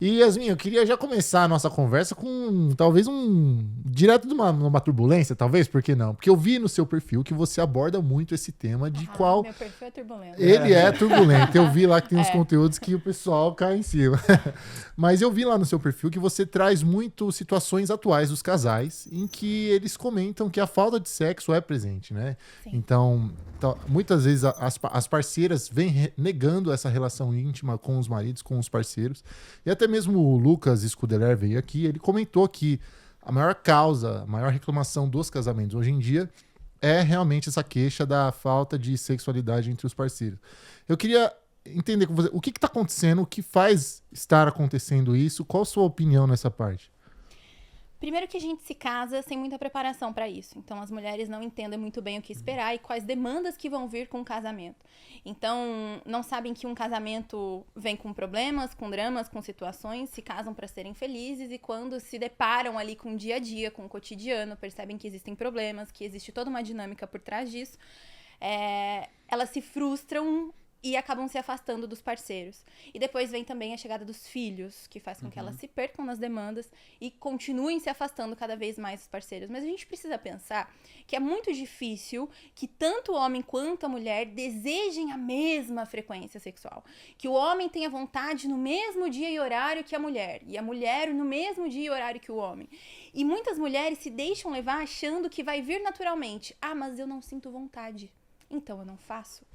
E Yasmin, eu queria já começar a nossa conversa com talvez direto de uma turbulência, talvez, por que não? Porque eu vi no seu perfil que você aborda muito esse tema de qual Meu perfil é turbulento. ele é turbulento. Eu vi lá que tem uns É. conteúdos que o pessoal cai em cima. Mas eu vi lá no seu perfil que você traz muito situações atuais dos casais em que eles comentam que a falta de sexo é presente, né? Sim. Então, muitas vezes as parceiras vêm negando essa relação íntima com os maridos, com os parceiros. E até mesmo o Lucas Scudeler veio aqui, ele comentou que a maior causa, a maior reclamação dos casamentos hoje em dia é realmente essa queixa da falta de sexualidade entre os parceiros. Eu queria entender com você, o que está acontecendo, o que faz estar acontecendo isso, qual a sua opinião nessa parte? Primeiro que a gente se casa sem muita preparação para isso. Então, as mulheres não entendem muito bem o que esperar e quais demandas que vão vir com o casamento. Então, não sabem que um casamento vem com problemas, com dramas, com situações, se casam para serem felizes e quando se deparam ali com o dia a dia, com o cotidiano, percebem que existem problemas, que existe toda uma dinâmica por trás disso, elas se frustram e acabam se afastando dos parceiros. E depois vem também a chegada dos filhos, que faz com que elas se percam nas demandas e continuem se afastando cada vez mais dos parceiros. Mas a gente precisa pensar que é muito difícil que tanto o homem quanto a mulher desejem a mesma frequência sexual. Que o homem tenha vontade no mesmo dia e horário que a mulher, e a mulher no mesmo dia e horário que o homem. E muitas mulheres se deixam levar achando que vai vir naturalmente. Ah, mas eu não sinto vontade, então eu não faço.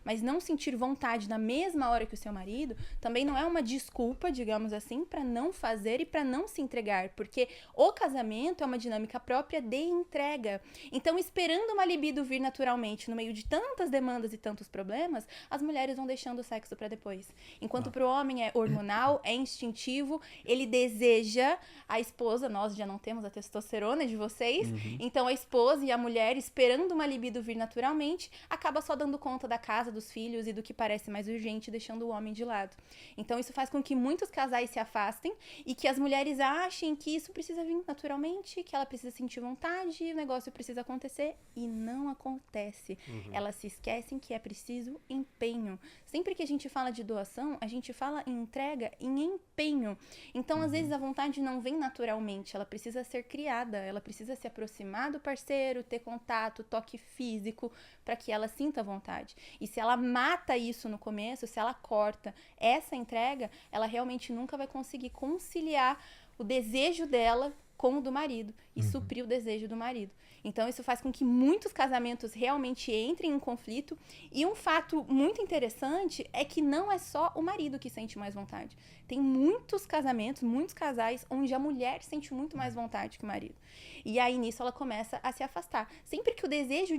Mas não sentir vontade na mesma hora que o seu marido também não é uma desculpa, digamos assim, para não fazer e para não se entregar, porque o casamento é uma dinâmica própria de entrega. Então, esperando uma libido vir naturalmente no meio de tantas demandas e tantos problemas, as mulheres vão deixando o sexo para depois. Enquanto para o homem é hormonal, é instintivo, ele deseja a esposa, nós já não temos a testosterona de vocês, então a esposa e a mulher, esperando uma libido vir naturalmente, acaba só dando conta da casa, dos filhos e do que parece mais urgente, deixando o homem de lado. Então isso faz com que muitos casais se afastem e que as mulheres achem que isso precisa vir naturalmente, que ela precisa sentir vontade, o negócio precisa acontecer e não acontece. Elas se esquecem que é preciso empenho. Sempre que a gente fala de doação, a gente fala em entrega, em empenho. Então às vezes a vontade não vem naturalmente, ela precisa ser criada, ela precisa se aproximar do parceiro, ter contato, toque físico, para que ela sinta vontade. E se ela mata isso no começo, se ela corta essa entrega, ela realmente nunca vai conseguir conciliar o desejo dela com o do marido e suprir o desejo do marido. Então isso faz com que muitos casamentos realmente entrem em conflito e um fato muito interessante é que não é só o marido que sente mais vontade. Tem muitos casamentos, muitos casais onde a mulher sente muito mais vontade que o marido. E aí nisso ela começa a se afastar. Sempre que o desejo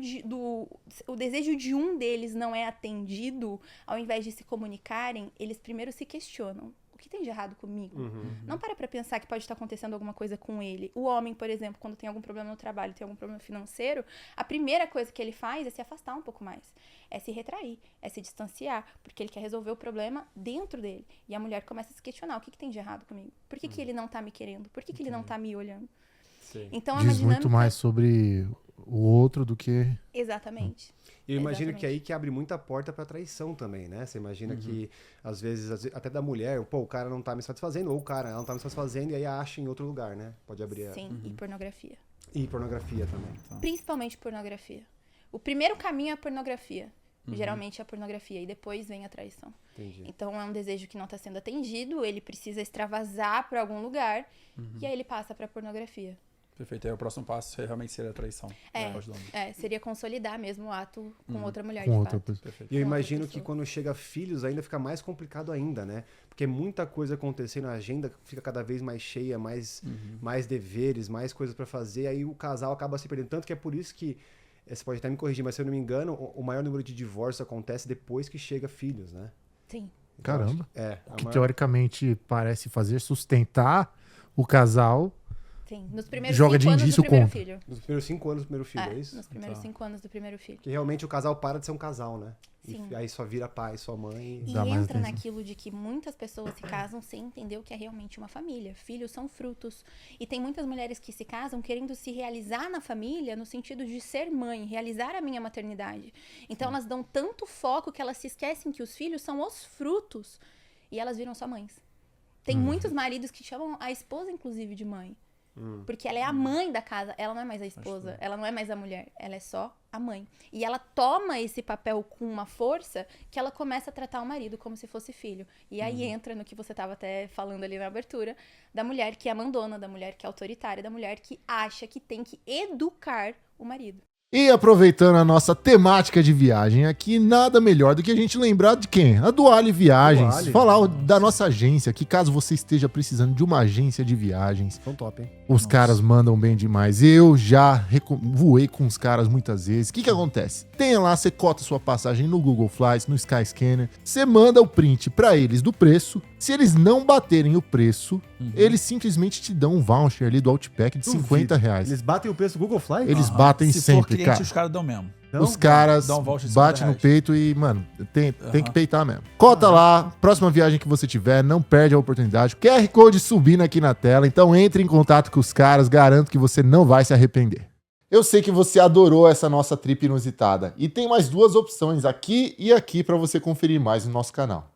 de um deles não é atendido, ao invés de se comunicarem, eles primeiro se questionam. O que tem de errado comigo? Não para pensar que pode estar acontecendo alguma coisa com ele. O homem, por exemplo, quando tem algum problema no trabalho, tem algum problema financeiro, a primeira coisa que ele faz é se afastar um pouco mais. É se retrair, é se distanciar, porque ele quer resolver o problema dentro dele. E a mulher começa a se questionar, o que tem de errado comigo? Por que ele não tá me querendo? Por que ele não tá me olhando? Sim. Então, Diz muito mais sobre o outro do que... Exatamente. Eu imagino que é aí que abre muita porta pra traição também, né? Você imagina que, às vezes, até da mulher, pô, o cara não tá me satisfazendo, ou o cara, ela não tá me satisfazendo, e aí acha em outro lugar, né? Pode abrir Sim, e pornografia. E pornografia também. Principalmente pornografia. O primeiro caminho é a pornografia. Geralmente é a pornografia, e depois vem a traição. Entendi. Então é um desejo que não está sendo atendido, ele precisa extravasar para algum lugar, e aí ele passa para pornografia. Perfeito. Aí o próximo passo realmente seria a traição. Seria consolidar mesmo o ato com outra mulher, com de outra fato. pessoa. Perfeito. E eu Com outra imagino que pessoa. quando chega filhos ainda fica mais complicado ainda, né? Porque muita coisa acontecendo, a agenda fica cada vez mais cheia, mais deveres, mais coisas pra fazer, aí o casal acaba se perdendo. Tanto que é por isso que, você pode até me corrigir, mas se eu não me engano, o maior número de divórcios acontece depois que chega filhos, né? Sim. Então, Caramba. a Que maior- teoricamente parece fazer sustentar o casal. Sim. Nos primeiros Joga 5 de anos indício do primeiro contra. filho. Nos primeiros 5 anos do primeiro filho, é isso? Nos primeiros 5 anos do primeiro filho. Que realmente o casal para de ser um casal, né? Sim. E aí só vira pai, sua mãe. E Dá mais entra atenção. naquilo de que muitas pessoas se casam sem entender o que é realmente uma família. Filhos são frutos. E tem muitas mulheres que se casam querendo se realizar na família no sentido de ser mãe, realizar a minha maternidade. Então elas dão tanto foco que elas se esquecem que os filhos são os frutos e elas viram só mães. Tem muitos maridos que chamam a esposa, inclusive, de mãe. Porque ela é a mãe da casa, ela não é mais a esposa, ela não é mais a mulher, ela é só a mãe. E ela toma esse papel com uma força que ela começa a tratar o marido como se fosse filho. E aí entra no que você estava até falando ali na abertura, da mulher que é mandona, da mulher que é autoritária, da mulher que acha que tem que educar o marido. E aproveitando a nossa temática de viagem aqui, nada melhor do que a gente lembrar de quem? A Duale Viagens. Duale. Falar da nossa agência, que caso você esteja precisando de uma agência de viagens, São top, hein? os caras mandam bem demais. Eu já voei com os caras muitas vezes. O que acontece? Tem lá, você cota sua passagem no Google Flights, no Skyscanner, você manda o print pra eles do preço. Se eles não baterem o preço, eles simplesmente te dão um voucher ali do Outback de R$50. Eles batem o preço do Google Flights? Eles batem Se sempre, for cliente, cara. os caras dão mesmo. Não? Os caras Dá um voucher de batem no R$50. peito e, mano, tem que peitar mesmo. Cota lá, próxima viagem que você tiver, não perde a oportunidade. QR Code subindo aqui na tela, então entre em contato com os caras, garanto que você não vai se arrepender. Eu sei que você adorou essa nossa trip inusitada e tem mais 2 opções aqui e aqui para você conferir mais no nosso canal.